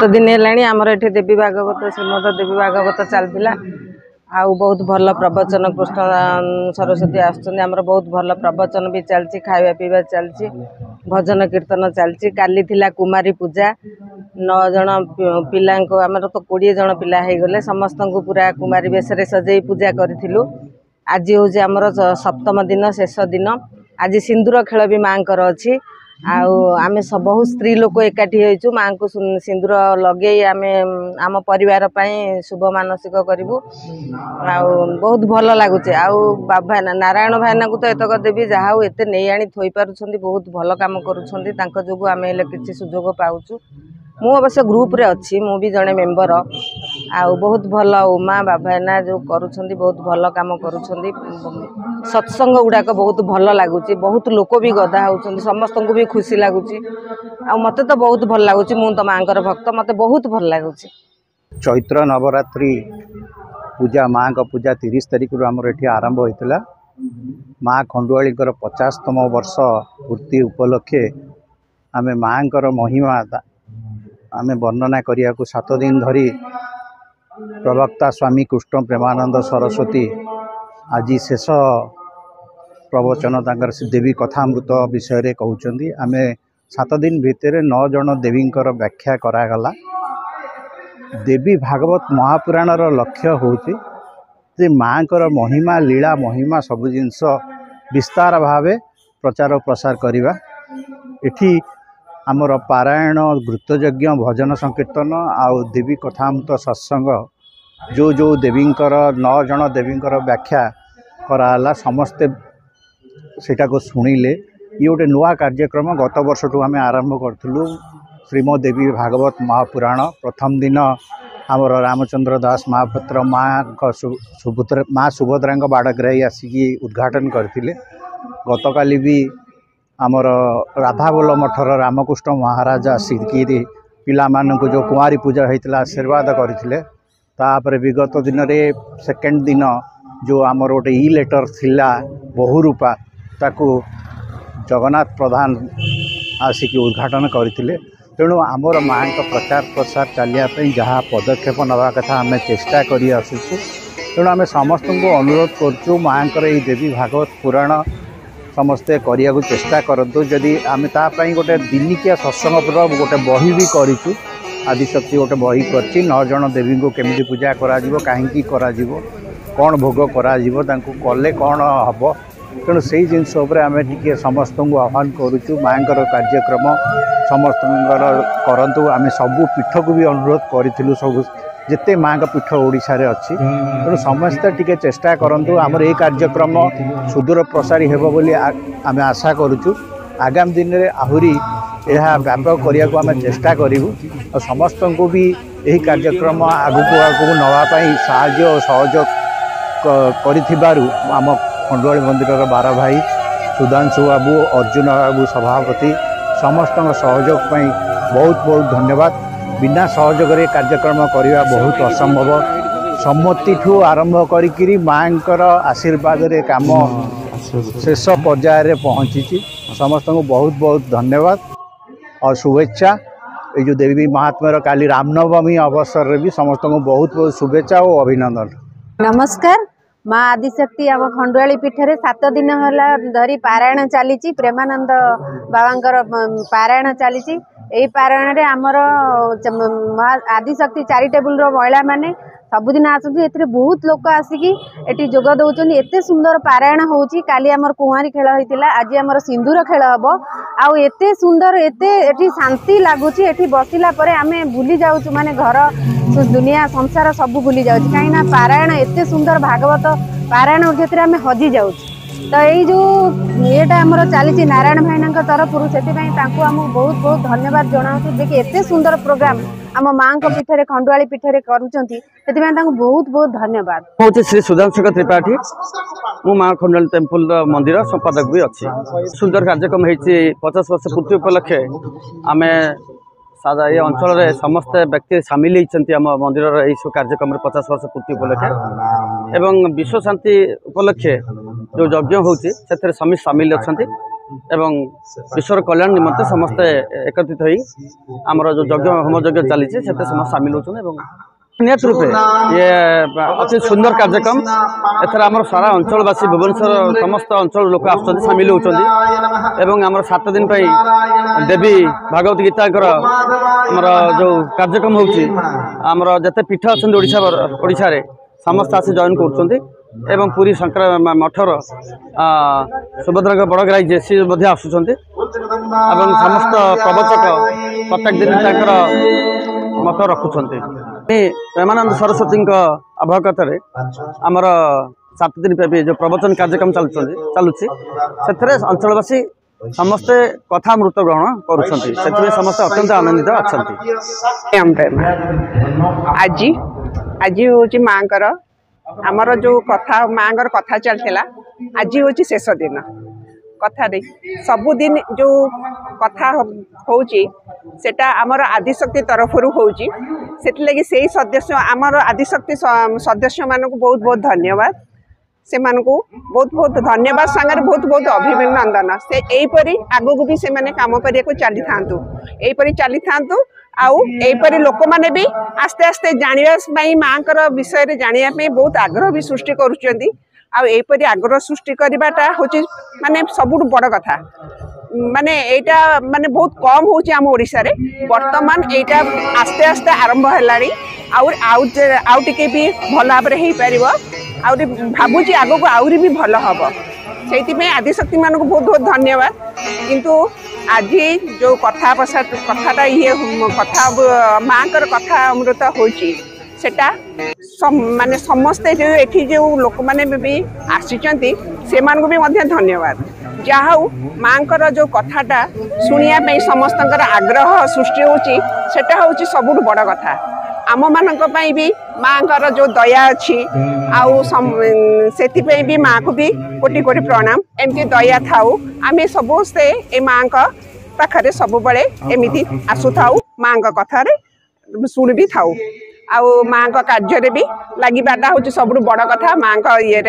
7 दिन है आमर ये देवी भागवत श्रीमद देवी भागवत चलता आउ बहुत भल प्रवचन कृष्ण सरस्वती आसर बहुत भल प्रवचन भी चलती खावा पीवा चलती भजन कीर्तन चलती काली थिला कुमारी पूजा 9 जन पिला आमर तो 20 जन पिला हो गले समस्त को पूरा कुमारी बेश सजे पूजा करूँ। आज हूँ आमर 7म दिन शेष दिन आज सिंदूर खेल भी माँ अच्छी आमे सब बहुत स्त्री लोक एकाठी होइछु माँ को सिंदूर लगे आमे आम परिवार पाई शुभ मानसिक करूँ बहुत भल लगुचे बाबा नारायण भाईना को तो एतक देवी जहाँ एत नहीं आनी थोई पारुछंती बहुत भल काम करुछंती तांको जोगु आमे हेले किछि सुजोग पाउछु। मु अवश्य ग्रुप रे अच्छी मु भी जड़े मेम्बर बहुत भल उमा बाबाना जो करुछंती बहुत भल काम करुछंती सत्संग गुड़ाक बहुत भल लगुच बहुत लोक भी गदा होउछंती समस्त को भी खुशी लगुच मते तो बहुत भल लगुच मु तो माँ भक्त मते बहुत भल लगुच। चैत्र नवरात्रि पूजा माँ का पूजा 30 तारिख रु आमर एठी आरंभ होइतला। माँ खंडुआली 50तम वर्ष पूर्ति उपलक्षे आमे माँ महिमा आमे वर्णना करिया को 7 दिन धरी प्रवक्ता स्वामी कृष्ण प्रेमानंद सरस्वती आज शेष प्रवचन तांकर देवी कथामृत विषय रे कहउचंदी। आमे 7 दिन भितर 9 जन देवींकर व्याख्या करागला। देवी भागवत महापुराणर लक्ष्य होची जे माँकर महिमा लीला महिमा सब जिनस विस्तार भावे प्रचार प्रसार करिबा। एठी आमर पारायण घृतयज्ञ भजन संकीर्तन आउ देवी कथामृत सत्संग जो जो देवींकर 9 जन देवींकर व्याख्या कराला समस्ते सेटा को सुनिले। ये गोटे नुआ कार्यक्रम गत वर्ष ठू आम आरंभ करूँ श्रीमद देवी भागवत महापुराण। प्रथम दिन आमर रामचंद्र दास महापात्र माँ सुभद्रा बाड़ग्राही आसिकी उद्घाटन करथिले। गतकाली भी आमर राधाबोल मठर रामकृष्ण महाराज आसिकी पिला मानक जो कुमारी पूजा होता आशीर्वाद करथिले। तापर विगत दिन रे सेकेंड दिन जो आमर गोटे ई लेटर थिला बहुरूपा ताकू जगन्नाथ प्रधान आसिकी उद्घाटन करथिले। तेणु आमर माँ का प्रचार प्रसार चलियापी जहाँ पदक्षेप नवा कथा आम चेष्टा करी आसुचु। तेणु आम समस्त को अनुरोध करुँ माँ ये देवी भागवत पुराण समस्ते करिया को चेष्टा करतु। जदि आम तापाई गोटे दिनिकिया सत्संग गोटे बही भी करूँ आदिशक्ति गोटे बही कर 9 जन देवी को केमिति पूजा करा कहीं कौन भोग कले कौन हम। तेणु से जिनस आम टे समस्त को आह्वान करुचु माँ कार्यक्रम समस्त करतु। आम सबू पीठ को भी अनुरोध करूँ सब जिते माँ का पीठ ओडिशा रे अच्छी। तेणु समस्ते टिके चेष्टा करतु आमर ये कार्यक्रम सुदूर प्रसारी हेबो बोली आम आशा करुचु। आगामी दिन में आहुरी यह व्यापक करने को आम चेष्टा करूँ और समस्त को भी यही कार्यक्रम आगू आगू नापी साहाय्य और सहयोग करिथिबारु आम खंडुआली मंदिर 12 भाई सुधांशु बाबू अर्जुन बाबू सभापति समस्त सहयोग पाई बहुत बहुत धन्यवाद। बिना सहयोग कार्यक्रम करने बहुत असंभव सम्मति ठू आरंभ करी माँकर आशीर्वाद रे काम शेष पर्यायर पहुँची। समस्त को बहुत बहुत धन्यवाद और शुभेच्छा। ये जो देवी महात्मा काली रामनवमी अवसर रे भी समस्त को बहुत बहुत शुभेच्छा और अभिनंदन। नमस्कार। माँ आदिशक्ति आम खंडुआली पीठरे 7 दिन है धरी पारायण चली प्रेमानंद बाबांकर पारायण चली। यही पारायण रे आमर आदिशक्ति चैरिटेबल महिला माने सबुदिन आसती ए बहुत लोक आसिकी एटी जोग दौरान एत सुंदर पारायण होची। काली आमर कुंवारी खेल होता आज आमर सिंदूर खेल हम आउ एते सुंदर एटी शांति लगुच। एटी बसिला परे आमे भूली जाऊँ माने घर दुनिया संसार सब भूली जाऊँ कहीं पारायण एत सुंदर भागवत पारायण क्षेत्र आम हजि जाऊँ। तो यही जो येटा आमर चली नारायण भाईना तरफ से आम बहुत बहुत धन्यवाद जनाऊँ जे कि एत सुंदर प्रोग्राम आम माँ पीठरे खंडुआली पीठरे करुँच बहुत बहुत धन्यवाद। हूँ श्री सुधांशु त्रिपाठी मु माँ खंडुआली टेम्पल मंदिर संपादक भी अच्छी। सुंदर कार्यक्रम होती 50 वर्ष पूर्ति उपलक्षे आम सादा ये अंचल रे समस्त व्यक्ति सामिल होती आम मंदिर यू कार्यक्रम 50 वर्ष पूर्ति उपलक्षे एवं विश्व शांति उपलक्षे जो यज्ञ होती से समित सामिल अच्छा एवं विश्वर कल्याण निमंते समस्ते एकत्रित होई आमर जो यज्ञ होम यज्ञ चली समस्त सामिल होते निहत रूपे ये अति सुंदर कार्यक्रम एथर आमर सारा अंचलवासी भुवनेश्वर समस्त अंचल लोक आसुच्चंदी सामिल होउचंदी एवं आमर 7 दिन पई देवी भागवत गीता आमर जो कार्यक्रम होउची आमर जते पीठ अछंदी ओडिशा रे समस्त आसी जॉइन करूचंदी एवं पुरी शंकर मठर सुभद्रा बड़गराई जेसी मध्ये आसुचंदी एवं समस्त प्रवचक प्रत्येक दिन ताकर मत रखुचंदी प्रेमानंद सरस्वती अभ्यागत आमर 7 दिन पे जो प्रवचन कार्यक्रम चलुची से अंचलवासी समस्ते कथामृत ग्रहण करुँच समस्त अत्यंत आनंदित अच्छा आज आज हूँ माँ आमर जो कथा माँ कथा चलता आज हूँ शेष दिन कथा सबुदिन जो कथा होची सेटा आमर आदिशक्ति तरफ होची सेटलगी से सदस्य आमर आदिशक्ति सदस्य मानक बहुत बहुत धन्यवाद से मानकु बहुत बहुत धन्यवाद सांगे बहुत बहुत अभिनंदन से यहीपरी आगू भी से माने काम करिया चली थांतु यहीपरी चली थांतु आउ यहीपरी लोक माने भी आस्ते आस्ते जानिबा माँ विषय रे जानिया बहुत आग्रह भी सृष्टि करुचंदी आ यहीपरी आग्रह सृष्टि करवाटा होची माने सबुठ बड़ कथा माने एटा माने बहुत कम होची आम ओडिशा रे वर्तमान एटा आस्ते आस्ते आरंभ हेलानी आउ टिके भी भल भाव हो पार भावुची आगो आउरी भी भल हम से आदिशक्ति मान को बहुत बहुत धन्यवाद किंतु आज जो कथाटा ये कथा माँ कथा अमृत होची सेटा माने समस्ते जो एठी जो लोक माने भी आसीचंती से मान को भी मध्य धन्यवाद जहा माँ जो कथाटा शुणिया समस्त आग्रह सृष्टि होची सेटा होची सबुठ बड़ कथा आम मानक भी माँ जो दया अच्छी आउ से भी माँ को भी कोटि कोटि प्रणाम एमती दया थाऊ आम समस्ते ए माँ पाखे सब बड़े एमती आसु थाऊ माँ कथा शुणी भी थाऊ आउ माँ कार्य भी लगे हूँ सब बड़ कथा माँ ये